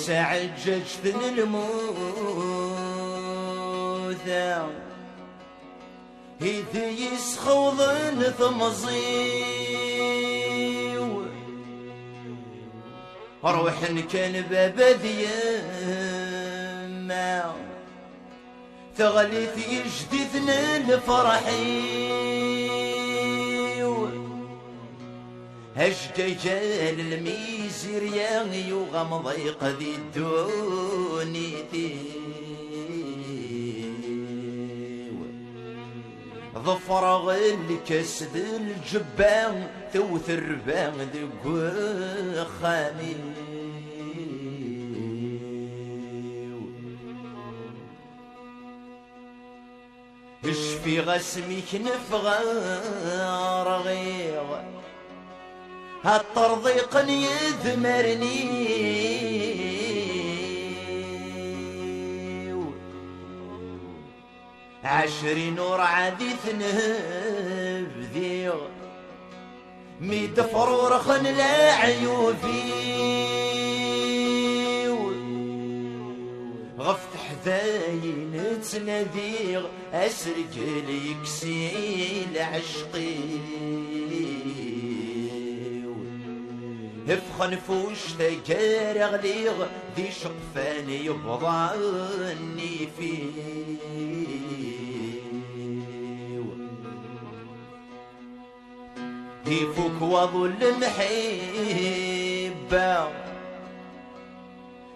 تعججت الموثى إذ يسخوضن ثمزيو روح كان بابا ديما ثغلي في جديدنا الفرحيو هشججال الميزير يا يغم ضيق ذي الدونيتي ظفر الكسد الجبان ثوث الربان ذق خامي اشفي غسمك نفغار غير هالطرضيق يذمرني عشرين نور عادي ثنبذيغ ميد فرورخن لا عيوبي غفت حذاين تناديغ اسرق لي كسيل عشقي افخن فوش تجار غليغ ذي شقفاني يبضعني فيه يفوك وظل محبة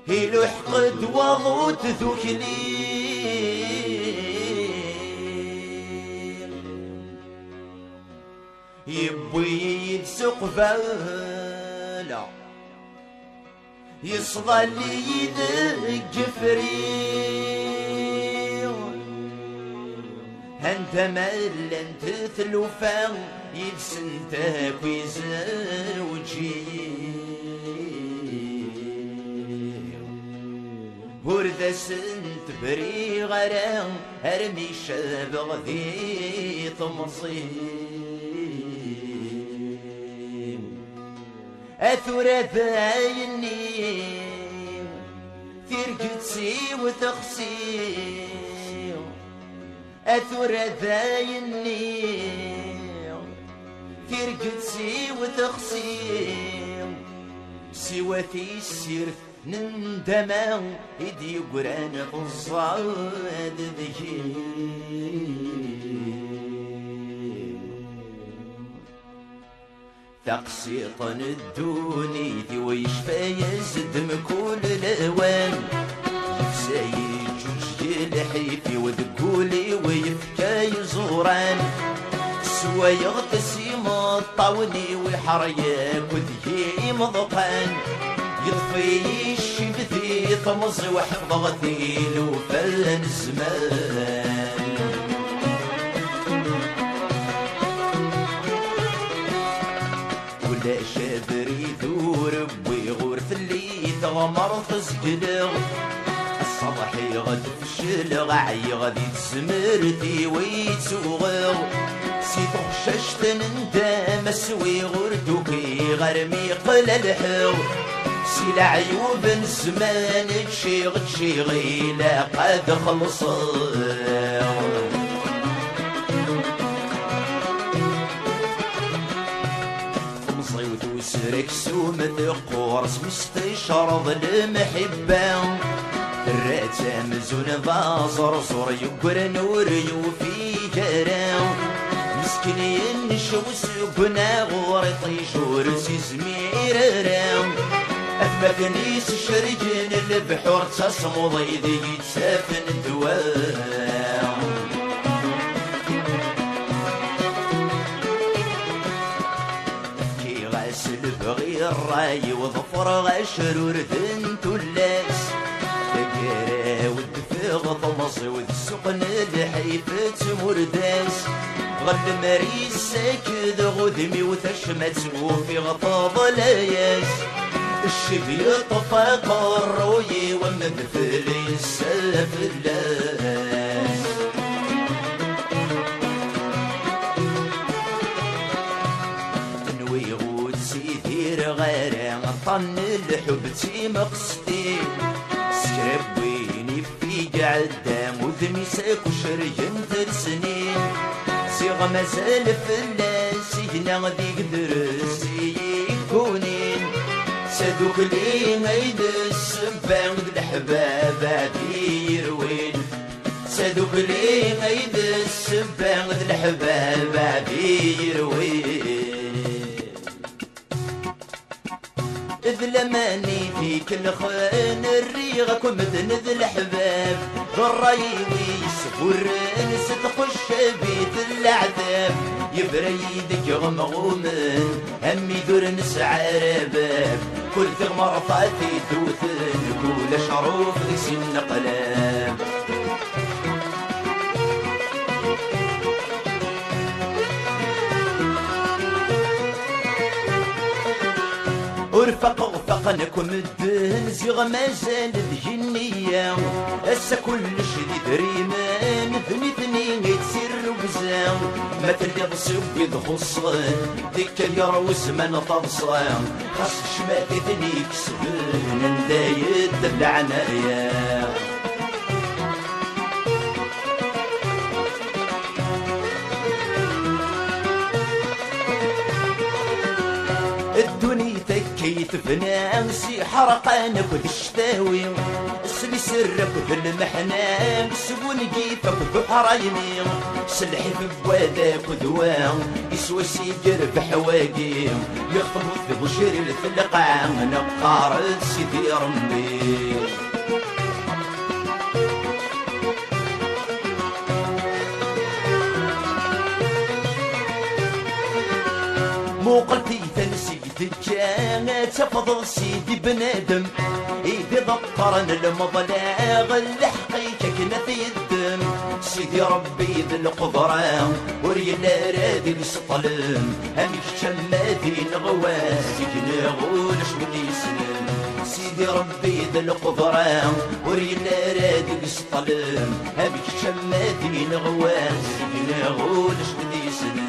يلوح قد وضوت ذكلي يبوي يدسق بالا يصغى لي يدق فريق انت مال انت ثلوفان يدسنتك ويزوجي ورد سنت بري غرام ارمي شابغ ذي تمصيب اثرث عيني ترقدسي وتخسي اثرث عيني ترقدسي وتخسي سواتي السير نندما يدي قران في الصاد ذكي تقسيطا الدوني ذي ويشفى يزدم كل الاوان سايج الحيفي وذكولي ويفكى يزوران سوا يغتسم الطاوني ويحريك وذي مضقان يطفي الشبثي طمز وحفظ غثيل وفن الزمان ولا شابري ثور ويغورث اللي ثغمر تسجلغ الصباحي غد فشلغ عي غد يتسمرتي ويتسوغغ سيتو خششتن انت مسوي غردوكي غرمي قل الحغ سيل عيوب زمان تشيغي لا قد خلصوا مصيوت وسرك سومة قورس مستشرض المحبة الراتة مزون ضازر صور يقر نور يوفي جراو مسكين ينشو سكنا غور طيشور سيزمير راو أثبت كنيس الشرجين البحور تصمو ضيدي يتسافن الدواء كي غاسل بغي الراي وظفر غشرور ذنتو اللاس يراود في غطمص وذ السقن الحيفة مرداس غل مريس ساكد غذمي وتشمت وفي غطاب لاياس الشبي طفى قروي ومدفل السلف اللاس تنوي غود سيدير غير طن الحب تي مقصدي سكربيني في قعدام وذمي ساكو شريان ترسنين صيغ مازال فلاس هنا ذيك درسي يكونين سادوك لي ميد السبان ذ الحباب عدي يروين سادوك لي ميد السبان ذ الحباب عدي يروين إذ لماني فيك الخان الريغة كمدن ذ الحباب ضرايبي يسفرن صدق الشبيت العذاب يبريدك غمغومن همي دور نسعى رباب كل ثغمر طاتي توثن كل شروف ذي سن قلاب ورفق وفقنكم الدهن زيغ مازال الجنية هسا كل شديد ريمان ثني يتسر وبزاو ما تلقى تصب يدخصن ديك اليروس من طبصان خاص شماتي ثني كسبن ندايد العنايا الدنيا تكيت بنامسي حرقانك وتشتاوي سلي سرك في المحنام سبون كيفك بحرايمي سلحي في بوادك ودوام يسوى سيجر بحواقيم يخطبوا في بشير الثلقة نقارد سيدي رمي موقلتي تنسي تجانا تفضل سيدي بنادم ايدي ضطرن المضلاغ الحقيقة كنا في الدم سيدي ربي ذي القدرة ورينا رادي لسطلم هميك شمادي نغواسك نغولش ودي سنم سيدي ربي ذي القدرة ورينا رادي لسطلم هميك شمادي نغواسك نغولش ودي سنم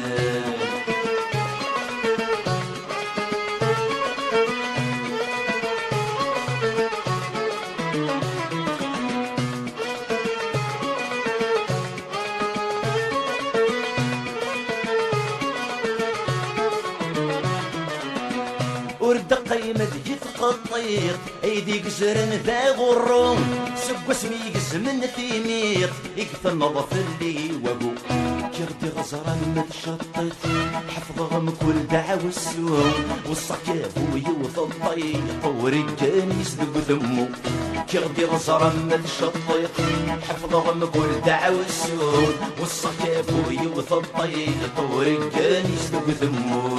ورد قيمة جيت قطيط ايدي قزرن ذا غرون سب اسمي قزمن في ميط يقف النظف اللي وابو كردي غزران متشطط حفظهم كل دعوة السوم والصكاف ويوث الطيط ورجال يسدق ذمو كردي غزران متشطط حفظهم كل دعوة السوم والصكاف ويوث الطيط ورجال يسدق ذمو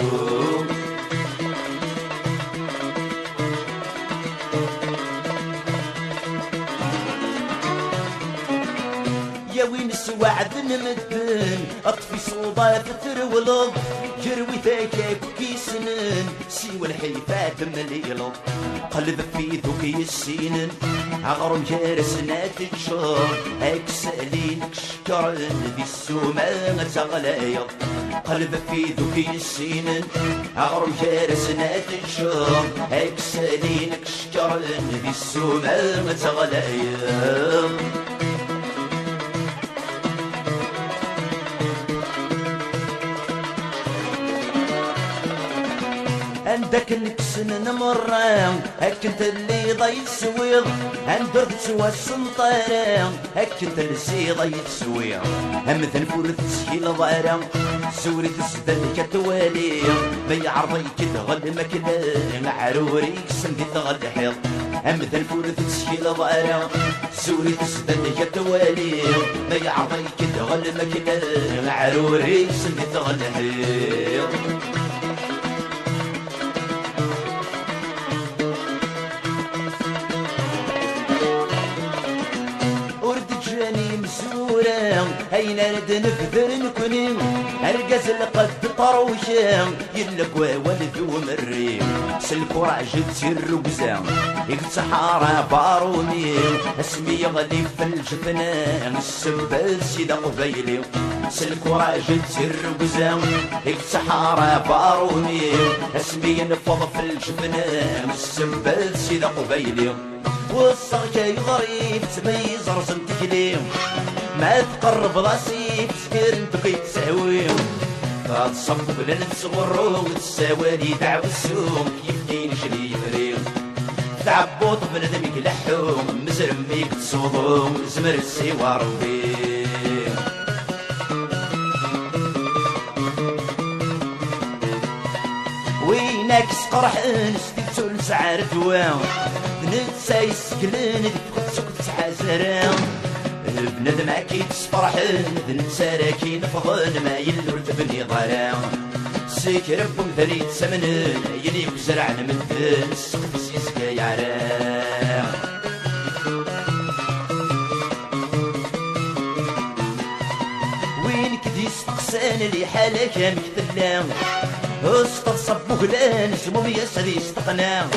يا وين السوعد نمدن اطفي صوبات ترولض جروي ذاك كيسنن سوى الحيفات مليلض قلب في ذوك السنن عغرم جارسنا تنشر اكسالينك شكرن ذي السومة تغلايض قلب في ذوك السنن عغرم جارسنا تنشر اكسالينك شكرن ذي السومة تغلايض عندك نكسن نمران هك انت اللي ضي سويض عندك سوى السنطران هك انت اللي ضي سويض هم ثنفورت سهيل ضارا سوري تسدل كتوالي بي عرضي كتغل مكلا عروري سندي تغل حيض هم ثنفورت سهيل ضارا سوري تسدل كتوالي بي عرضي كتغل مكلا عروري سندي تغل حيض أين رد نفذر نكوني أرقز القد طروشة يلك وولد ومري سلكو راجل تير وقزام يقتحار باروني اسمي يغلي في الجفنان السبال سيدا قبيلي سلكو راجل تير وقزام يقتحار باروني اسمي ينفض في الجفنان السبال سيدا قبيلي والصغ جاي غريب تميز رسم تكليم ما تقرب راسي بسكر انتو كيتساويم تصب بلا نتصغرو وتساوالي دعو السوم كيف كاين شري فريم تعبوط بندمك لحوم مزرميك تصوضوم زمر السيوا ربي وينك سقرح نستيتو نسعر دوام نتسا يسكلن دفقت سكت حزرام بنادم عكيد سفرحن نتسا كي نفضن ما يلور تبني ظلام سيك ربهم ذري تسمنن يلي وزرعن من ذن السقف سيسكا يعرام وين كدي استقسان اللي حالك مكتلام استصب غلان سموم يسري استقنام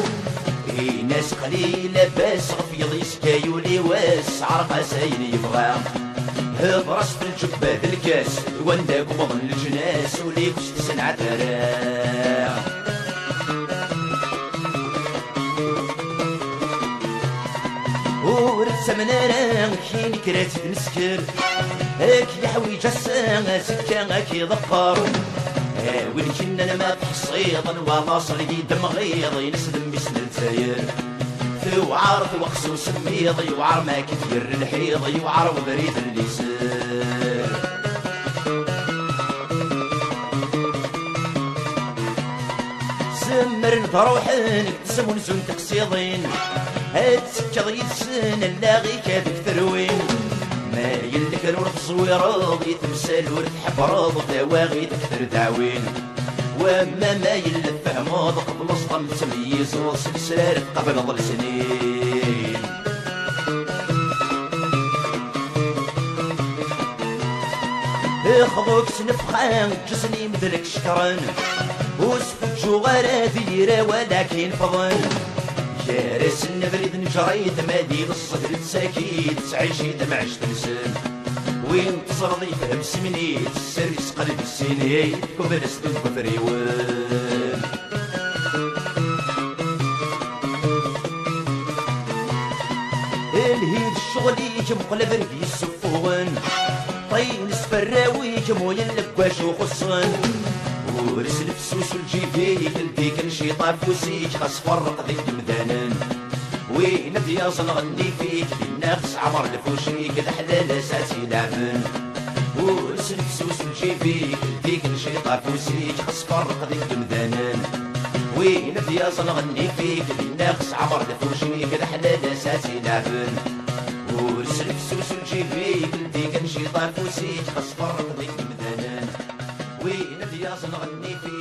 ناس قليلة بس غفيض يسكايولي واس عرق ساين يبغى برش في الجبة الكاس وانداك وبضن الجناس وليك وستسن عترا ورد سمنانا كين كرات مسكر هاك يحوي جسا سكا هاك يضقر وين كنا ما تحصيضا ومصر يدم غيض ينسدم بسن التاير ثو عارف وخصو سميض يوعر ما كثير الحيض يوعر وبريد اللسان سمر تروحن اكتسمون زون تقصيضين هاد سكا ضيد سن اللاغي كادك ثروين ما يلك الورد صويرض يتمثال ورد حبرض دواغي تكثر دعوين وما ما يلف عماض قبل صدم تمييز وسلسلة قبل ظل سنين اخذوك سنفخان جسني مدلك شكرا وسفك جوغارة ذيرة ولكن فضل جارس النبريد نجريد مادي بالصدر تساكيد تعيشي دمعش تنسن وين تصرضي فهم سمنيت السرس قلب السنين كبر سدود بفريوان الهيد الشغلي مقلب ربي السفوان طين سفراوي مويا اللباش وخصن ورس الفسوس والجيبي كلبيك نشيطة فوسيك خاص فرق ذيك مدانن وين دياز نغني فيك الناس عمر الفوشيك الحلال ساتي لعبن ورس الفسوس والجيبي كلبيك نشيطة فوسيك خاص فرق ذيك مدانن وين دياز نغني فيك الناس عمر الفوشيك الحلال ساتي لعبن ورس الفسوس والجيبي كلبيك نشيطة فوسيك خاص فرق ذيك مدانن وين دياز نغني فيك